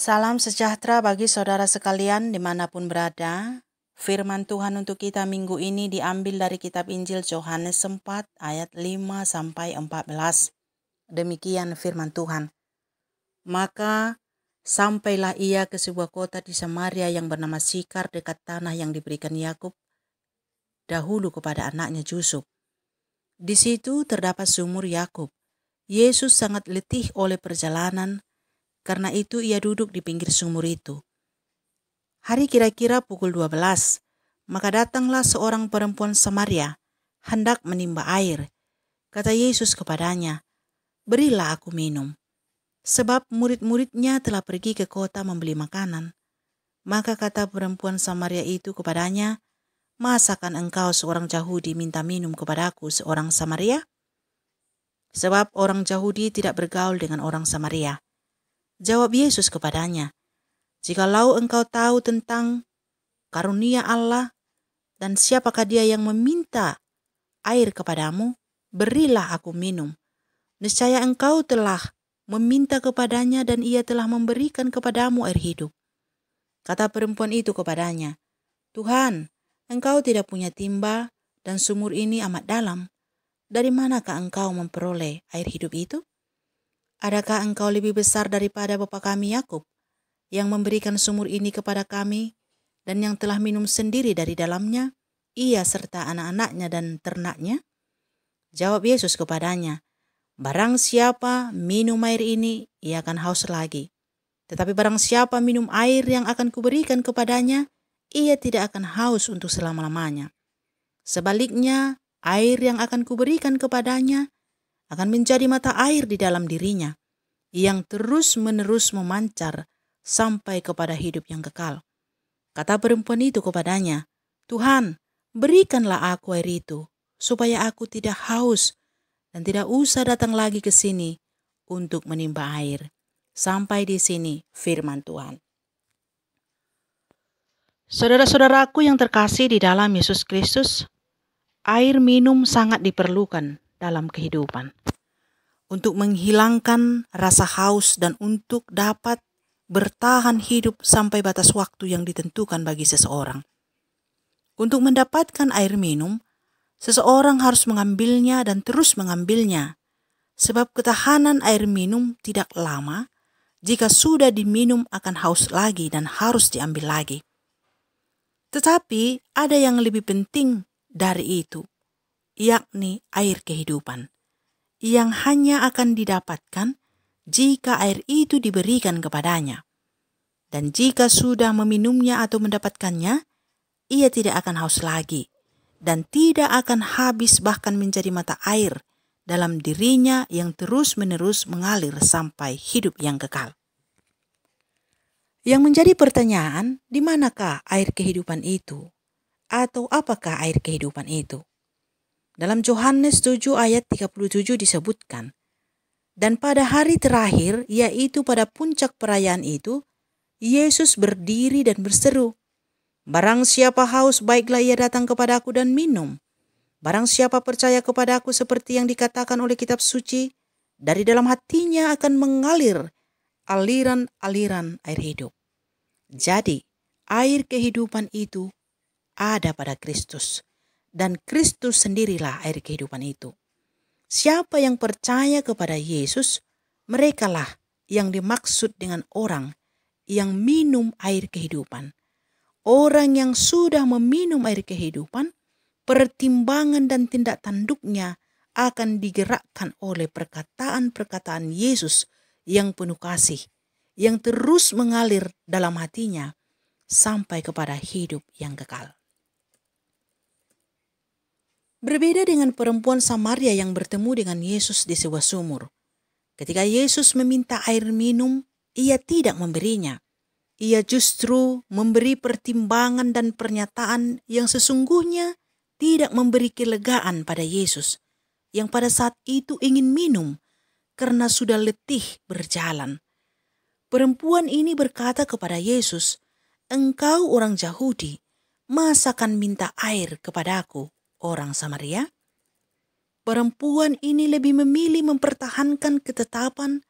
Salam sejahtera bagi saudara sekalian dimanapun berada. Firman Tuhan untuk kita minggu ini diambil dari kitab Injil Yohanes 4 ayat 5-14. Demikian firman Tuhan. Maka sampailah ia ke sebuah kota di Samaria yang bernama Sikar dekat tanah yang diberikan Yakub dahulu kepada anaknya Yusuf. Di situ terdapat sumur Yakub. Yesus sangat letih oleh perjalanan. Karena itu ia duduk di pinggir sumur itu. Hari kira-kira pukul 12, maka datanglah seorang perempuan Samaria, hendak menimba air. Kata Yesus kepadanya, "Berilah aku minum." Sebab murid-muridnya telah pergi ke kota membeli makanan. Maka kata perempuan Samaria itu kepadanya, "Masakan engkau seorang Yahudi minta minum kepadaku seorang Samaria?" Sebab orang Yahudi tidak bergaul dengan orang Samaria. Jawab Yesus kepadanya, "Jikalau engkau tahu tentang karunia Allah dan siapakah dia yang meminta air kepadamu, berilah aku minum. Niscaya engkau telah meminta kepadanya dan ia telah memberikan kepadamu air hidup." Kata perempuan itu kepadanya, "Tuhan, engkau tidak punya timba dan sumur ini amat dalam. Dari manakah engkau memperoleh air hidup itu? Adakah engkau lebih besar daripada bapa kami Yakub, yang memberikan sumur ini kepada kami, dan yang telah minum sendiri dari dalamnya, ia serta anak-anaknya dan ternaknya?" Jawab Yesus kepadanya, "Barang siapa minum air ini, ia akan haus lagi. Tetapi barang siapa minum air yang akan kuberikan kepadanya, ia tidak akan haus untuk selama-lamanya. Sebaliknya, air yang akan kuberikan kepadanya akan menjadi mata air di dalam dirinya, yang terus-menerus memancar sampai kepada hidup yang kekal." Kata perempuan itu kepadanya, "Tuhan, berikanlah aku air itu, supaya aku tidak haus dan tidak usah datang lagi ke sini untuk menimba air." Sampai di sini firman Tuhan. Saudara-saudaraku yang terkasih di dalam Yesus Kristus, air minum sangat diperlukan dalam kehidupan. Untuk menghilangkan rasa haus dan untuk dapat bertahan hidup sampai batas waktu yang ditentukan bagi seseorang. Untuk mendapatkan air minum, seseorang harus mengambilnya dan terus mengambilnya. Sebab ketahanan air minum tidak lama, jika sudah diminum akan haus lagi dan harus diambil lagi. Tetapi ada yang lebih penting dari itu, yakni air kehidupan, yang hanya akan didapatkan jika air itu diberikan kepadanya. Dan jika sudah meminumnya atau mendapatkannya, ia tidak akan haus lagi dan tidak akan habis bahkan menjadi mata air dalam dirinya yang terus-menerus mengalir sampai hidup yang kekal. Yang menjadi pertanyaan, di manakah air kehidupan itu? Atau apakah air kehidupan itu? Dalam Yohanes 7 ayat 37 disebutkan, "Dan pada hari terakhir, yaitu pada puncak perayaan itu, Yesus berdiri dan berseru, 'Barang siapa haus, baiklah ia datang kepadaku dan minum. Barang siapa percaya kepadaku seperti yang dikatakan oleh kitab suci, dari dalam hatinya akan mengalir aliran-aliran air hidup.'" Jadi, air kehidupan itu ada pada Kristus. Dan Kristus sendirilah air kehidupan itu. Siapa yang percaya kepada Yesus, merekalah yang dimaksud dengan orang yang minum air kehidupan. Orang yang sudah meminum air kehidupan, pertimbangan dan tindak tanduknya akan digerakkan oleh perkataan-perkataan Yesus yang penuh kasih, yang terus mengalir dalam hatinya sampai kepada hidup yang kekal. Berbeda dengan perempuan Samaria yang bertemu dengan Yesus di sebuah sumur. Ketika Yesus meminta air minum, ia tidak memberinya. Ia justru memberi pertimbangan dan pernyataan yang sesungguhnya tidak memberi kelegaan pada Yesus, yang pada saat itu ingin minum karena sudah letih berjalan. Perempuan ini berkata kepada Yesus, "Engkau orang Yahudi, masakan minta air kepadaku, orang Samaria?" Perempuan ini lebih memilih mempertahankan ketetapan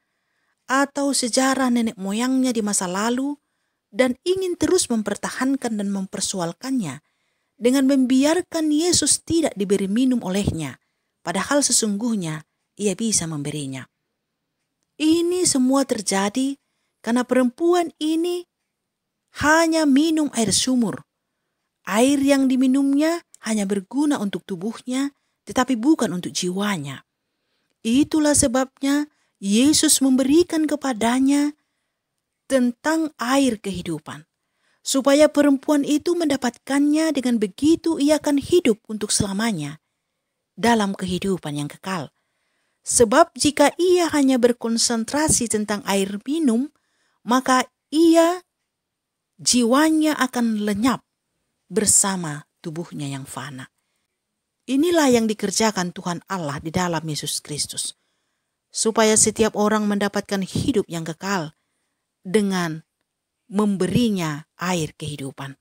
atau sejarah nenek moyangnya di masa lalu dan ingin terus mempertahankan dan mempersoalkannya dengan membiarkan Yesus tidak diberi minum olehnya, padahal sesungguhnya ia bisa memberinya. Ini semua terjadi karena perempuan ini hanya minum air sumur. Air yang diminumnya hanya berguna untuk tubuhnya, tetapi bukan untuk jiwanya. Itulah sebabnya Yesus memberikan kepadanya tentang air kehidupan, supaya perempuan itu mendapatkannya, dengan begitu ia akan hidup untuk selamanya dalam kehidupan yang kekal. Sebab jika ia hanya berkonsentrasi tentang air minum, maka jiwanya akan lenyap bersama tubuhnya yang fana. Inilah yang dikerjakan Tuhan Allah di dalam Yesus Kristus, supaya setiap orang mendapatkan hidup yang kekal dengan memberinya air kehidupan.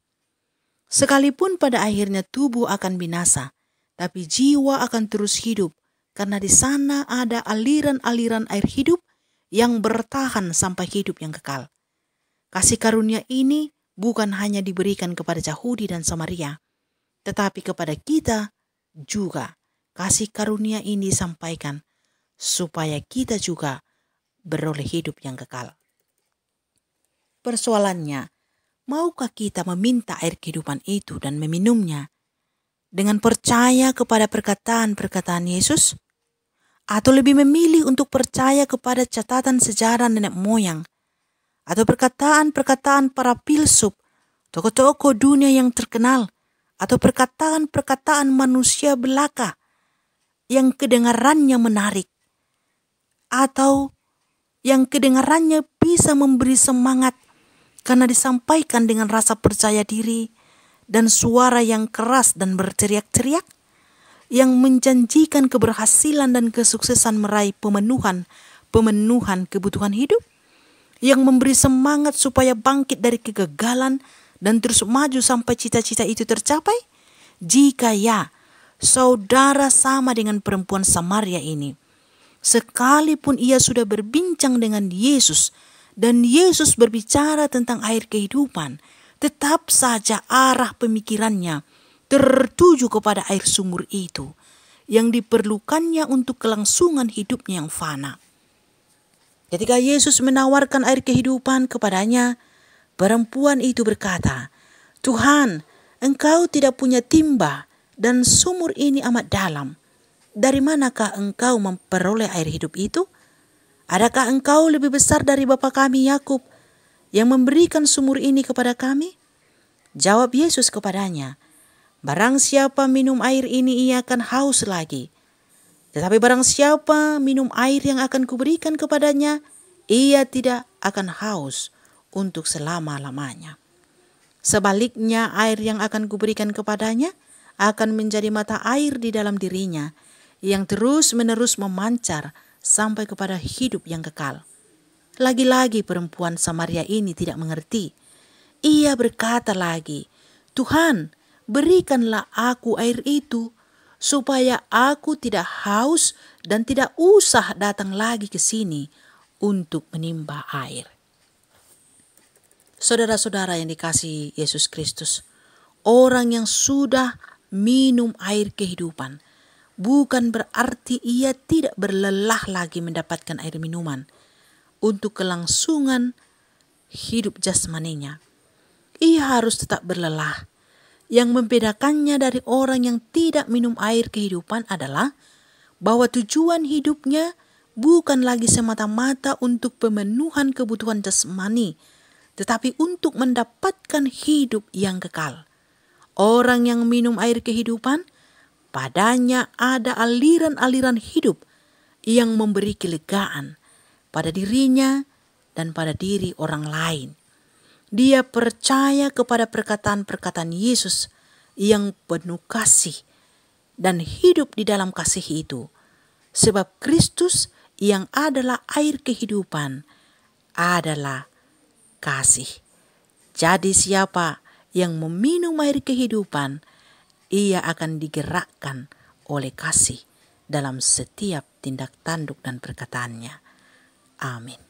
Sekalipun pada akhirnya tubuh akan binasa, tapi jiwa akan terus hidup, karena di sana ada aliran-aliran air hidup yang bertahan sampai hidup yang kekal. Kasih karunia ini bukan hanya diberikan kepada Yahudi dan Samaria, tetapi kepada kita juga kasih karunia ini disampaikan supaya kita juga beroleh hidup yang kekal. Persoalannya, maukah kita meminta air kehidupan itu dan meminumnya dengan percaya kepada perkataan-perkataan Yesus? Atau lebih memilih untuk percaya kepada catatan sejarah nenek moyang atau perkataan-perkataan para filsuf, tokoh-tokoh dunia yang terkenal, atau perkataan-perkataan manusia belaka yang kedengarannya menarik, atau yang kedengarannya bisa memberi semangat karena disampaikan dengan rasa percaya diri dan suara yang keras dan berteriak-teriak, yang menjanjikan keberhasilan dan kesuksesan meraih pemenuhan kebutuhan hidup, yang memberi semangat supaya bangkit dari kegagalan dan terus maju sampai cita-cita itu tercapai? Jika ya, saudara sama dengan perempuan Samaria ini. Sekalipun ia sudah berbincang dengan Yesus dan Yesus berbicara tentang air kehidupan, tetap saja arah pemikirannya tertuju kepada air sumur itu yang diperlukannya untuk kelangsungan hidupnya yang fana. Ketika Yesus menawarkan air kehidupan kepadanya, perempuan itu berkata, "Tuhan, Engkau tidak punya timba dan sumur ini amat dalam. Dari manakah Engkau memperoleh air hidup itu? Adakah Engkau lebih besar dari bapa kami Yakub yang memberikan sumur ini kepada kami?" Jawab Yesus kepadanya, "Barang siapa minum air ini ia akan haus lagi. Tetapi barang siapa minum air yang akan kuberikan kepadanya, ia tidak akan haus untuk selama-lamanya. Sebaliknya air yang akan kuberikan kepadanya akan menjadi mata air di dalam dirinya, yang terus-menerus memancar sampai kepada hidup yang kekal." Lagi-lagi perempuan Samaria ini tidak mengerti. Ia berkata lagi, "Tuhan, berikanlah aku air itu, supaya aku tidak haus dan tidak usah datang lagi ke sini untuk menimba air." Saudara-saudara yang dikasihi Yesus Kristus, orang yang sudah minum air kehidupan bukan berarti ia tidak berlelah lagi mendapatkan air minuman untuk kelangsungan hidup jasmaninya. Ia harus tetap berlelah. Yang membedakannya dari orang yang tidak minum air kehidupan adalah bahwa tujuan hidupnya bukan lagi semata-mata untuk pemenuhan kebutuhan jasmani, tetapi untuk mendapatkan hidup yang kekal. Orang yang minum air kehidupan, padanya ada aliran-aliran hidup yang memberi kelegaan pada dirinya dan pada diri orang lain. Dia percaya kepada perkataan-perkataan Yesus yang penuh kasih dan hidup di dalam kasih itu. Sebab Kristus yang adalah air kehidupan adalah kasih. Jadi siapa yang meminum air kehidupan, ia akan digerakkan oleh kasih dalam setiap tindak tanduk dan perkataannya. Amin.